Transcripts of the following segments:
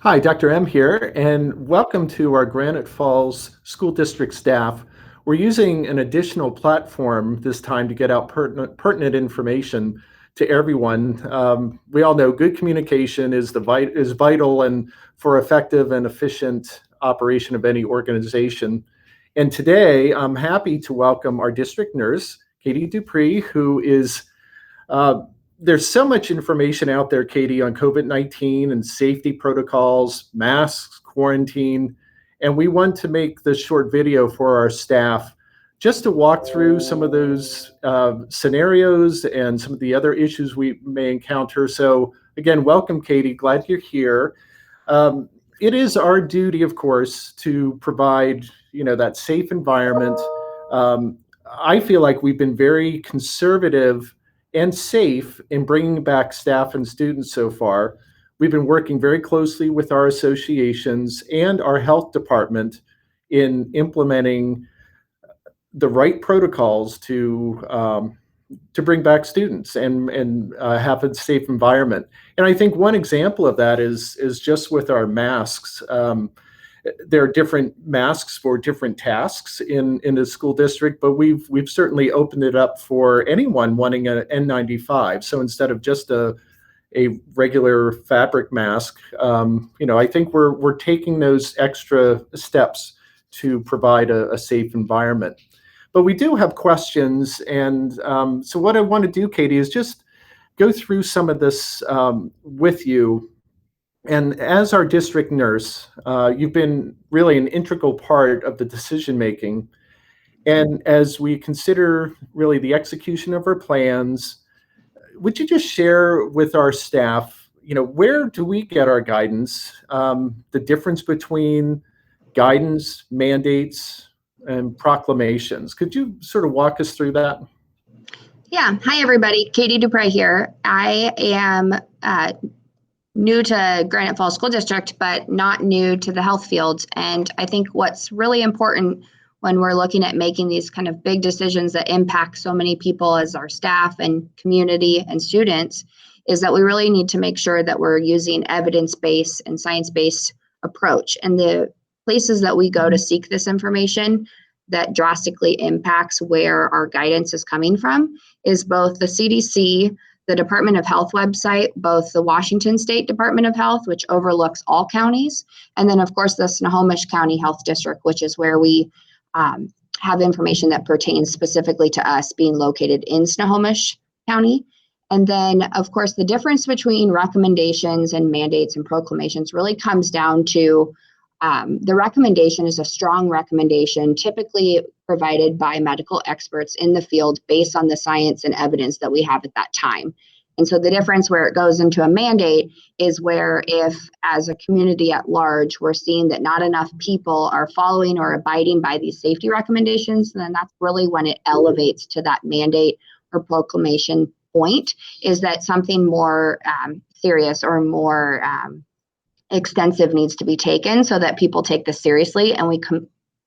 Hi, Dr. M here, and welcome to our Granite Falls School District staff. We're using an additional platform this time to get out pertinent information to everyone. We all know good communication is vital and for effective and efficient operation of any organization. And today, I'm happy to welcome our district nurse, Katie Dupree, who is uh, there's so much information out there, Katie, on COVID-19 and safety protocols, masks, quarantine, and we want to make this short video for our staff just to walk through some of those scenarios and some of the other issues we may encounter. So again, welcome, Katie. Glad you're here. It is our duty, of course, to provide, that safe environment. I feel like we've been very conservative and safe in bringing back staff and students so far. We've been working very closely with our associations and our health department in implementing the right protocols to bring back students and have a safe environment. And I think one example of that is just with our masks. There are different masks for different tasks in the school district, but we've certainly opened it up for anyone wanting an N95. So instead of just a regular fabric mask, I think we're taking those extra steps to provide a safe environment. But we do have questions, and so what I want to do, Katie, is just go through some of this with you. And as our district nurse, you've been really an integral part of the decision making. And as we consider really the execution of our plans, would you just share with our staff, where do we get our guidance, the difference between guidance, mandates, and proclamations? Could you sort of walk us through that? Yeah. Hi, everybody. Katie Dupree here. I am new to Granite Falls School District, but not new to the health field. And I think what's really important when we're looking at making these kind of big decisions that impact so many people as our staff and community and students is that we really need to make sure that we're using evidence-based and science-based approach. And the places that we go to seek this information that drastically impacts where our guidance is coming from is both the CDC, the Department of Health website, both the Washington State Department of Health, which overlooks all counties, and then of course the Snohomish County Health District, which is where we have information that pertains specifically to us being located in Snohomish County. And then of course the difference between recommendations and mandates and proclamations really comes down to the recommendation is a strong recommendation, typically provided by medical experts in the field based on the science and evidence that we have at that time. And so the difference where it goes into a mandate is where if, as a community at large, we're seeing that not enough people are following or abiding by these safety recommendations, then that's really when it elevates to that mandate or proclamation point, is that something more serious or more extensive needs to be taken so that people take this seriously and we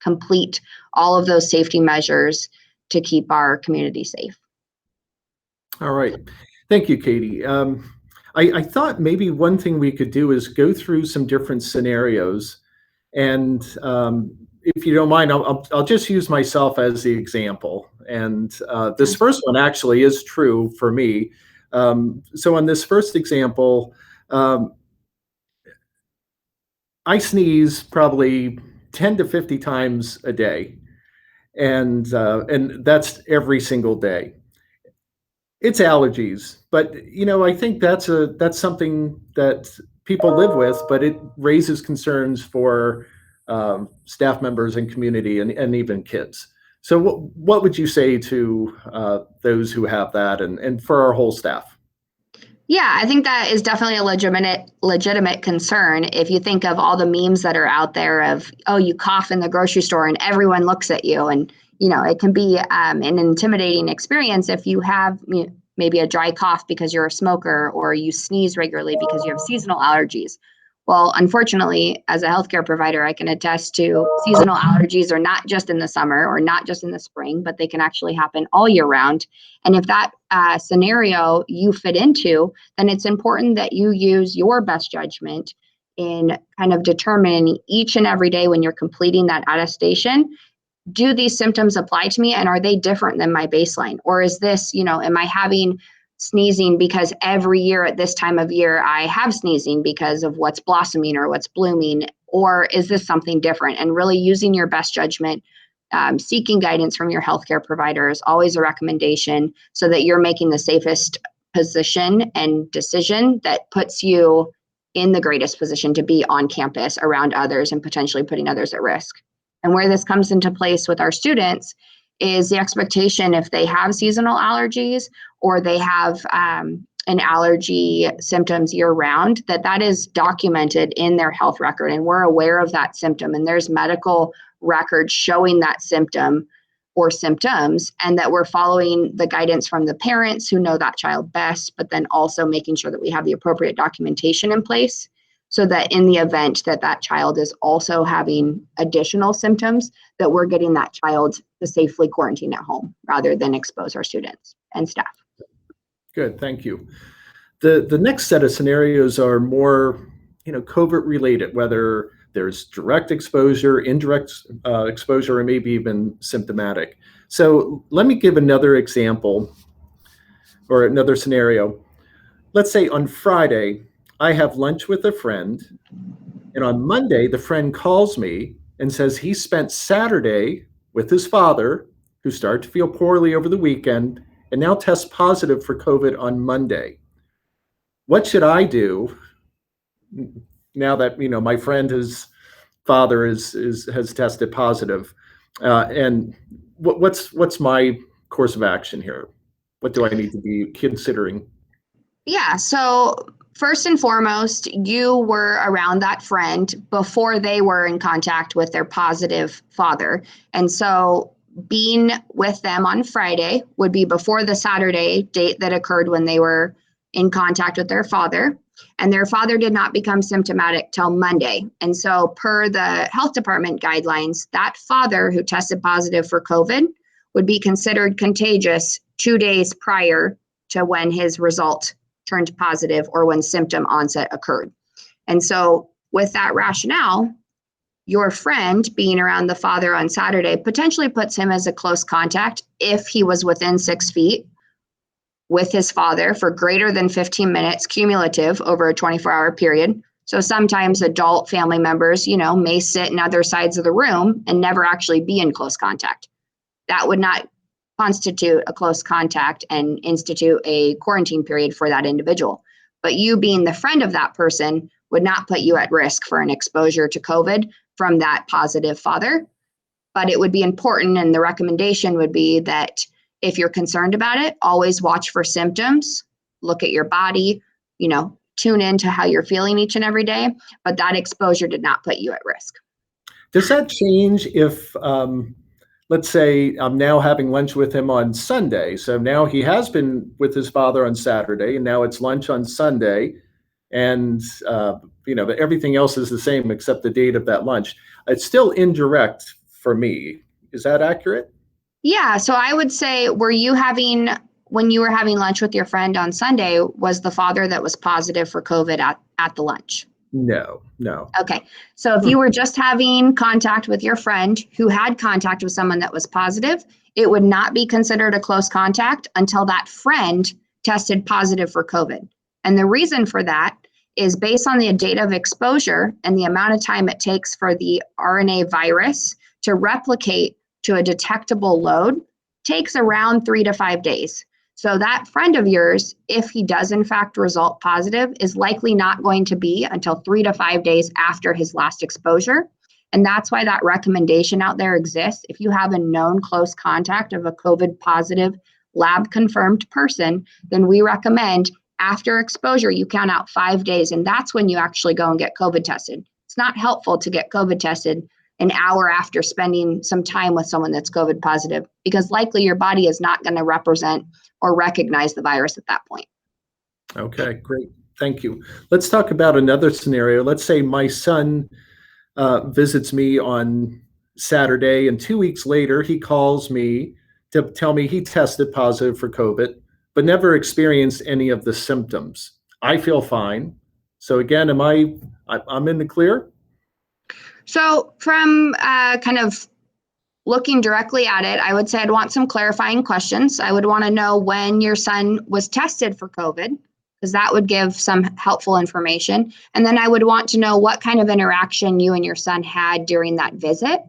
complete all of those safety measures to keep our community safe. All right. Thank you, Katie. I thought maybe one thing we could do is go through some different scenarios. And if you don't mind, I'll just use myself as the example. And this first one actually is true for me. So on this first example, I sneeze probably 10 to 50 times a day, and that's every single day. It's allergies, but I think that's something that people live with, but it raises concerns for staff members and community and even kids. So what would you say to those who have that and for our whole staff? Yeah, I think that is definitely a legitimate concern. If you think of all the memes that are out there of, oh, you cough in the grocery store and everyone looks at you, and it can be an intimidating experience if you have maybe a dry cough because you're a smoker, or you sneeze regularly because you have seasonal allergies. Well, unfortunately, as a healthcare provider, I can attest to seasonal allergies are not just in the summer or not just in the spring, but they can actually happen all year round. And if that scenario you fit into, then it's important that you use your best judgment in kind of determining each and every day when you're completing that attestation, do these symptoms apply to me, and are they different than my baseline? Or is this, am I having sneezing because every year at this time of year I have sneezing because of what's blossoming or what's blooming? Or is this something different? And really using your best judgment, seeking guidance from your healthcare provider is always a recommendation, so that you're making the safest position and decision that puts you in the greatest position to be on campus around others and potentially putting others at risk. And where this comes into place with our students is the expectation, if they have seasonal allergies or they have an allergy symptoms year round, that is documented in their health record, and we're aware of that symptom, and there's medical records showing that symptom or symptoms, and that we're following the guidance from the parents who know that child best, but then also making sure that we have the appropriate documentation in place, so that in the event that that child is also having additional symptoms, that we're getting that child to safely quarantine at home rather than expose our students and staff. Good, thank you. The next set of scenarios are more, COVID related, whether there's direct exposure, indirect exposure, or maybe even symptomatic. So let me give another example or another scenario. Let's say on Friday, I have lunch with a friend, and on Monday, the friend calls me and says he spent Saturday with his father, who started to feel poorly over the weekend, and now tests positive for COVID on Monday. What should I do now that my friend, his father has tested positive, and what's my course of action here? What do I need to be considering? Yeah, so first and foremost, you were around that friend before they were in contact with their positive father. And so being with them on Friday would be before the Saturday date that occurred when they were in contact with their father. And their father did not become symptomatic till Monday. And so per the health department guidelines, that father who tested positive for COVID would be considered contagious 2 days prior to when his result turned positive or when symptom onset occurred. And so with that rationale, your friend being around the father on Saturday potentially puts him as a close contact if he was within 6 feet with his father for greater than 15 minutes cumulative over a 24-hour period. So sometimes adult family members, may sit in other sides of the room and never actually be in close contact. That would not constitute a close contact and institute a quarantine period for that individual. But you being the friend of that person would not put you at risk for an exposure to COVID from that positive father. But it would be important, and the recommendation would be that if you're concerned about it, always watch for symptoms, look at your body, tune into how you're feeling each and every day, but that exposure did not put you at risk. Does that change if, let's say I'm now having lunch with him on Sunday. So now he has been with his father on Saturday, and now it's lunch on Sunday, and everything else is the same except the date of that lunch. It's still indirect for me. Is that accurate? Yeah, so I would say, when you were having lunch with your friend on Sunday, was the father that was positive for COVID at the lunch? No. Okay, so if you were just having contact with your friend who had contact with someone that was positive, it would not be considered a close contact until that friend tested positive for COVID. And the reason for that is based on the date of exposure and the amount of time it takes for the RNA virus to replicate to a detectable load takes around 3 to 5 days. So that friend of yours, if he does in fact result positive, is likely not going to be until 3 to 5 days after his last exposure. And that's why that recommendation out there exists. If you have a known close contact of a COVID positive lab confirmed person, then we recommend after exposure, you count out 5 days, and that's when you actually go and get COVID tested. It's not helpful to get COVID tested an hour after spending some time with someone that's COVID positive, because likely your body is not going to represent or recognize the virus at that point. Okay, great. Thank you. Let's talk about another scenario. Let's say my son visits me on Saturday, and 2 weeks later, he calls me to tell me he tested positive for COVID, but never experienced any of the symptoms. I feel fine. So again, I'm in the clear? So from kind of looking directly at it, I would say I'd want some clarifying questions. I would want to know when your son was tested for COVID, because that would give some helpful information. And then I would want to know what kind of interaction you and your son had during that visit.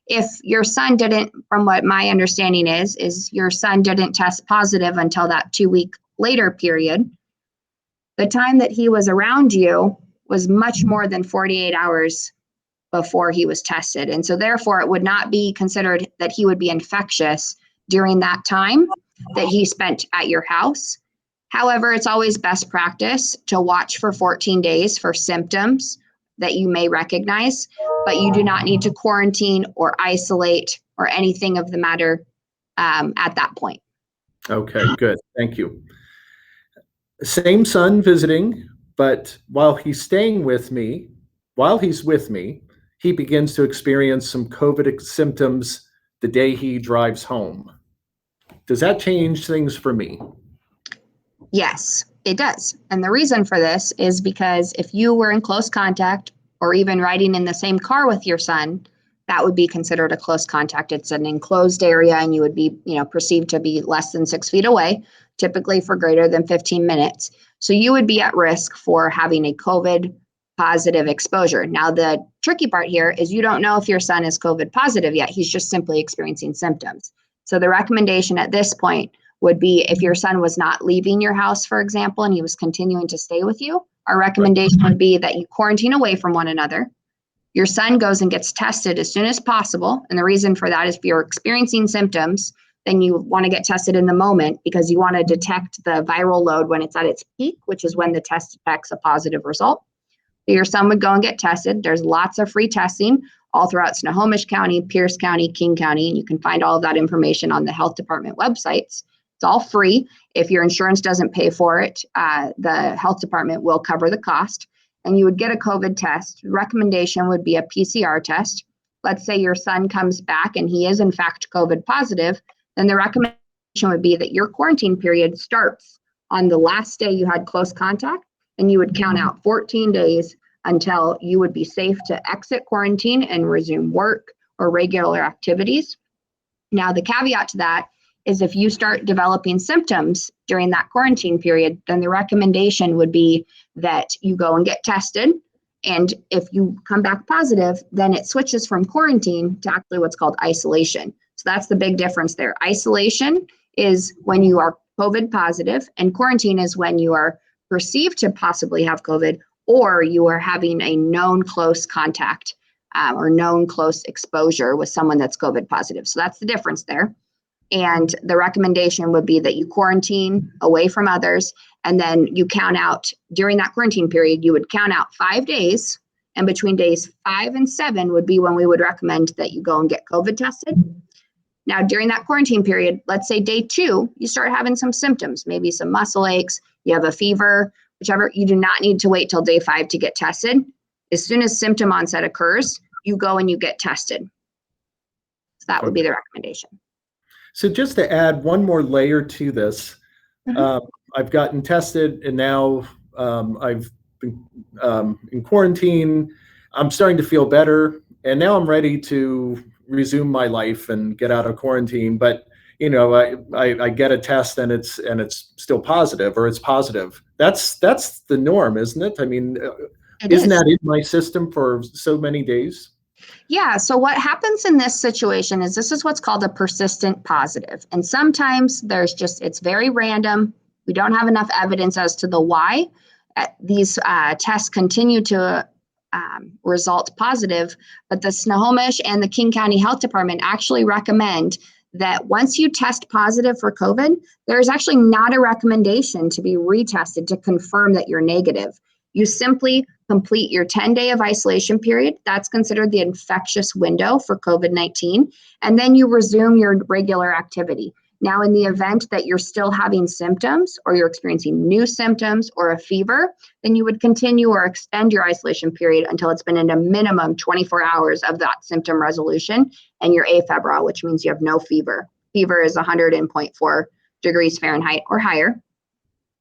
If your son didn't, from what my understanding is your son didn't test positive until that 2-week later period, the time that he was around you was much more than 48 hours before he was tested. And so therefore it would not be considered that he would be infectious during that time that he spent at your house. However, it's always best practice to watch for 14 days for symptoms that you may recognize, but you do not need to quarantine or isolate or anything of the matter at that point. Okay, good. Thank you. Same son visiting, but while he's with me, he begins to experience some COVID symptoms the day he drives home. Does that change things for me? Yes, it does. And the reason for this is because if you were in close contact or even riding in the same car with your son, that would be considered a close contact. It's an enclosed area and you would be, perceived to be less than 6 feet away, typically for greater than 15 minutes. So you would be at risk for having a COVID positive exposure. Now, the tricky part here is you don't know if your son is COVID positive yet. He's just simply experiencing symptoms. So the recommendation at this point would be if your son was not leaving your house, for example, and he was continuing to stay with you, our recommendation would be that you quarantine away from one another. Your son goes and gets tested as soon as possible. And the reason for that is if you're experiencing symptoms, then you want to get tested in the moment because you want to detect the viral load when it's at its peak, which is when the test detects a positive result. So your son would go and get tested. There's lots of free testing all throughout Snohomish County, Pierce County, King County, and you can find all of that information on the health department websites. It's all free. If your insurance doesn't pay for it, the health department will cover the cost. And you would get a COVID test. The recommendation would be a PCR test. Let's say your son comes back and he is in fact COVID positive, then the recommendation would be that your quarantine period starts on the last day you had close contact, and you would count out 14 days until you would be safe to exit quarantine and resume work or regular activities. Now, the caveat to that is if you start developing symptoms during that quarantine period, then the recommendation would be that you go and get tested. And if you come back positive, then it switches from quarantine to actually what's called isolation. So that's the big difference there. Isolation is when you are COVID positive, and quarantine is when you are perceived to possibly have COVID or you are having a known close contact or known close exposure with someone that's COVID positive. So that's the difference there. And the recommendation would be that you quarantine away from others, and then you count out during that quarantine period, you would count out 5 days, and between days 5 and 7 would be when we would recommend that you go and get COVID tested. Now, during that quarantine period, let's say day 2, you start having some symptoms, maybe some muscle aches, you have a fever, whichever, you do not need to wait till day 5 to get tested. As soon as symptom onset occurs, you go and you get tested. So that would be the recommendation. So just to add one more layer to this, I've gotten tested and now I've been in quarantine. I'm starting to feel better and now I'm ready to resume my life and get out of quarantine. But I get a test and it's still positive, or it's positive. That's the norm, isn't it? I mean, isn't that in my system for so many days? Yeah, so what happens in this situation is this is what's called a persistent positive. And sometimes it's very random. We don't have enough evidence as to the why these tests continue to result positive. But the Snohomish and the King County Health Department actually recommend that once you test positive for COVID, there's actually not a recommendation to be retested to confirm that you're negative. You simply complete your 10-day of isolation period. That's considered the infectious window for COVID-19. And then you resume your regular activity. Now, in the event that you're still having symptoms or you're experiencing new symptoms or a fever, then you would continue or extend your isolation period until it's been in a minimum 24 hours of that symptom resolution and you're afebrile, which means you have no fever. Fever is 100.4 degrees Fahrenheit or higher.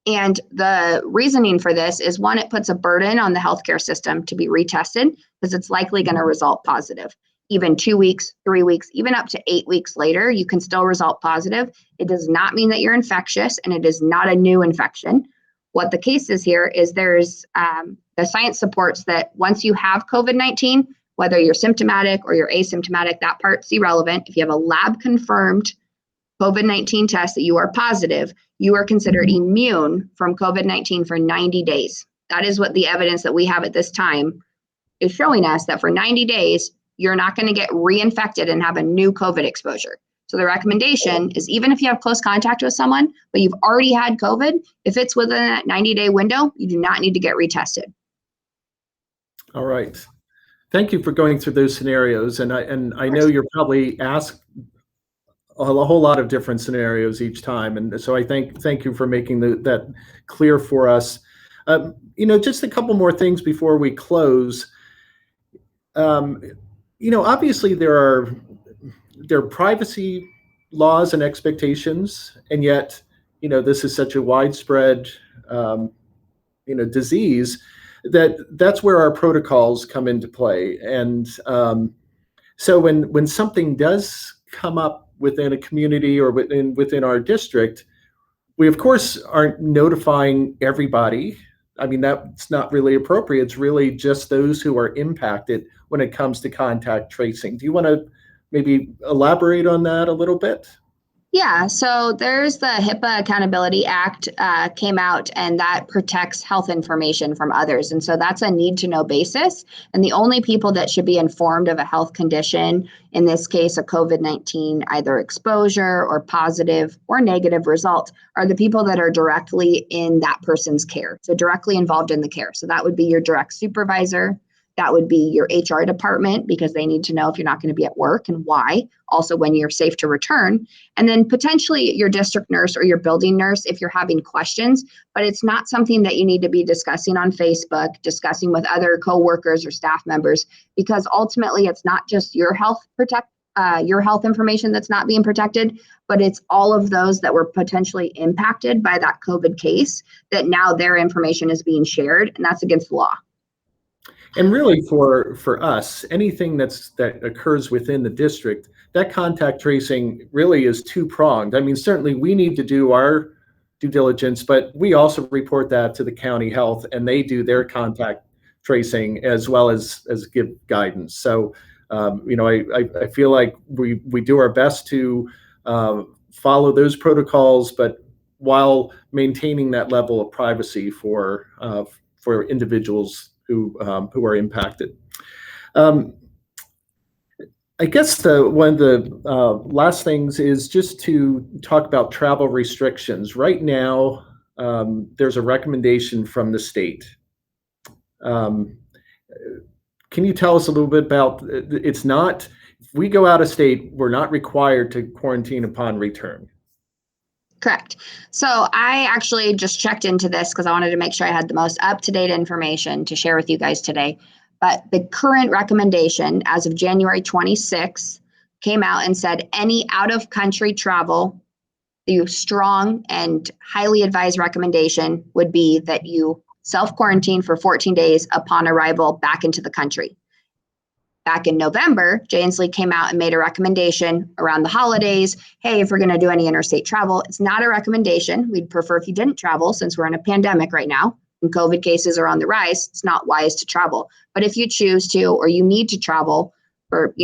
And the reasoning for this is, one, it puts a burden on the healthcare system to be retested because it's likely going to result positive. Even 2 weeks, 3 weeks, even up to 8 weeks later, you can still result positive. It does not mean that you're infectious, and it is not a new infection. What the case is here is there's the science supports that once you have COVID-19, whether you're symptomatic or you're asymptomatic, that part's irrelevant. If you have a lab confirmed COVID-19 test that you are positive, you are considered immune from COVID-19 for 90 days. That is what the evidence that we have at this time is showing us, that for 90 days, you're not going to get reinfected and have a new COVID exposure. So the recommendation is, even if you have close contact with someone, but you've already had COVID, if it's within that 90-day window, you do not need to get retested. All right. Thank you for going through those scenarios. And I know you're probably asked a whole lot of different scenarios each time. And so I thank you for making that clear for us. Just a couple more things before we close. Obviously there are privacy laws and expectations, and yet, this is such a widespread, disease that's where our protocols come into play. And so when something does come up within a community or within our district, we of course aren't notifying everybody. I mean, that's not really appropriate. It's really just those who are impacted when it comes to contact tracing. Do you want to maybe elaborate on that a little bit? Yeah, so there's the Hipaa Accountability Act came out, and that protects health information from others. And so that's a need to know basis. And the only people that should be informed of a health condition, in this case, a COVID-19, either exposure or positive or negative result, are the people that are directly in that person's care. So directly involved in the care. So that would be your direct supervisor. That would be your HR department, because they need to know if you're not going to be at work and why, also when you're safe to return. And then potentially your district nurse or your building nurse if you're having questions, but it's not something that you need to be discussing on Facebook, discussing with other coworkers or staff members, because ultimately it's not just your health information that's not being protected, but it's all of those that were potentially impacted by that COVID case, that now their information is being shared, and that's against the law. And really, for us, anything that occurs within the district, that contact tracing really is two-pronged. I mean, certainly we need to do our due diligence, but we also report that to the county health, and they do their contact tracing as well as give guidance. So, I feel like we do our best to follow those protocols, but while maintaining that level of privacy for individuals who are impacted. I guess one of the last things is just to talk about travel restrictions. Right now, there's a recommendation from the state. Can you tell us a little bit about, it's not, if we go out of state, we're not required to quarantine upon return. Correct. So I actually just checked into this because I wanted to make sure I had the most up-to-date information to share with you guys today. But the current recommendation as of January 26th came out and said any out-of-country travel, the strong and highly advised recommendation would be that you self-quarantine for 14 days upon arrival back into the country. Back in November, Jay Inslee came out and made a recommendation around the holidays. Hey, if we're going to do any interstate travel, it's not a recommendation. We'd prefer if you didn't travel, since we're in a pandemic right now and COVID cases are on the rise. It's not wise to travel. But if you choose to, or you need to travel for,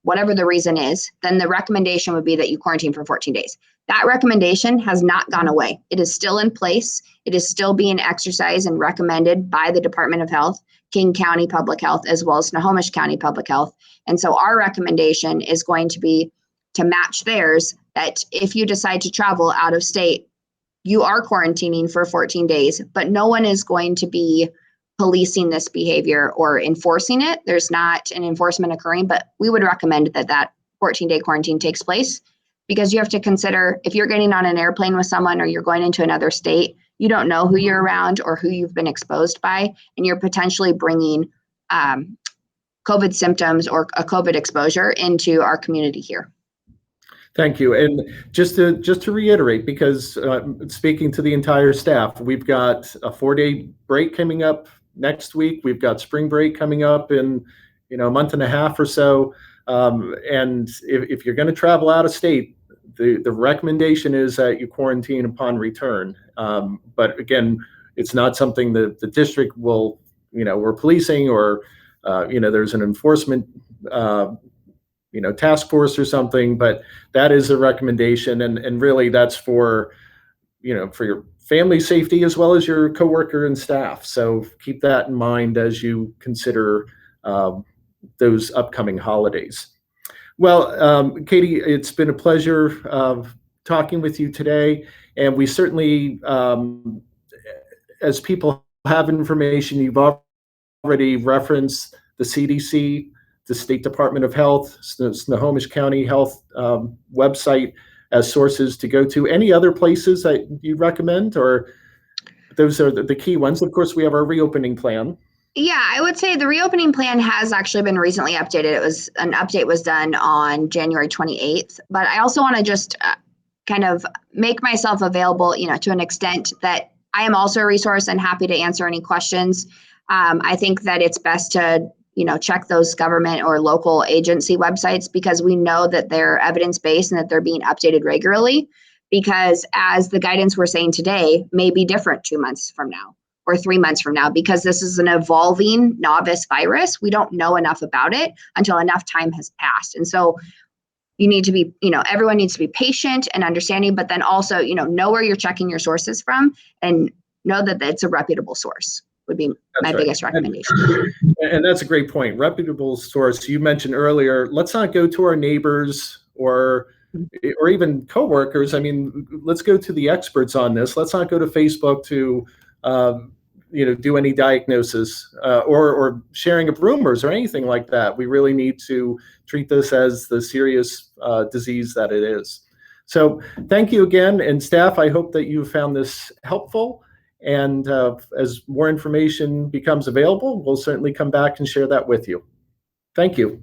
whatever the reason is, then the recommendation would be that you quarantine for 14 days. That recommendation has not gone away. It is still in place. It is still being exercised and recommended by the Department of Health, King County Public Health, as well as Snohomish County Public Health. And so our recommendation is going to be to match theirs, that if you decide to travel out of state, you are quarantining for 14 days, but no one is going to be policing this behavior or enforcing it. There's not an enforcement occurring, but we would recommend that 14-day quarantine takes place, because you have to consider, if you're getting on an airplane with someone or you're going into another state, you don't know who you're around or who you've been exposed by, and you're potentially bringing COVID symptoms or a COVID exposure into our community here. Thank you. And just to reiterate, because speaking to the entire staff, we've got a 4-day break coming up next week. We've got spring break coming up in a month and a half or so. And if you're going to travel out of state, the recommendation is that you quarantine upon return. But again, it's not something that the district will, we're policing, or there's an enforcement task force or something, but that is a recommendation, and really that's for your family safety as well as your coworker and staff. So keep that in mind as you consider those upcoming holidays. Well, Katie, it's been a pleasure talking with you today, and we certainly, as people have information, you've already referenced the CDC, the State Department of Health, Snohomish County Health website as sources to go to. Any other places that you recommend, or those are the key ones? Of course, we have our reopening plan. Yeah, I would say the reopening plan has actually been recently updated. An update was done on January 28th, but I also want to just kind of make myself available, to an extent that I am also a resource and happy to answer any questions. I think that it's best to check those government or local agency websites, because we know that they're evidence-based and that they're being updated regularly, because as the guidance we're saying today may be different 2 months from now or 3 months from now, because this is an evolving novice virus. We don't know enough about it until enough time has passed. And so you need to be, everyone needs to be patient and understanding, but then also, know where you're checking your sources from and know that it's a reputable source would be my biggest recommendation. And that's a great point. Reputable source. You mentioned earlier, let's not go to our neighbors or even coworkers. I mean, let's go to the experts on this. Let's not go to Facebook to do any diagnosis or sharing of rumors or anything like that. We really need to treat this as the serious disease that it is. So thank you again. And staff, I hope that you found this helpful. And as more information becomes available, we'll certainly come back and share that with you. Thank you.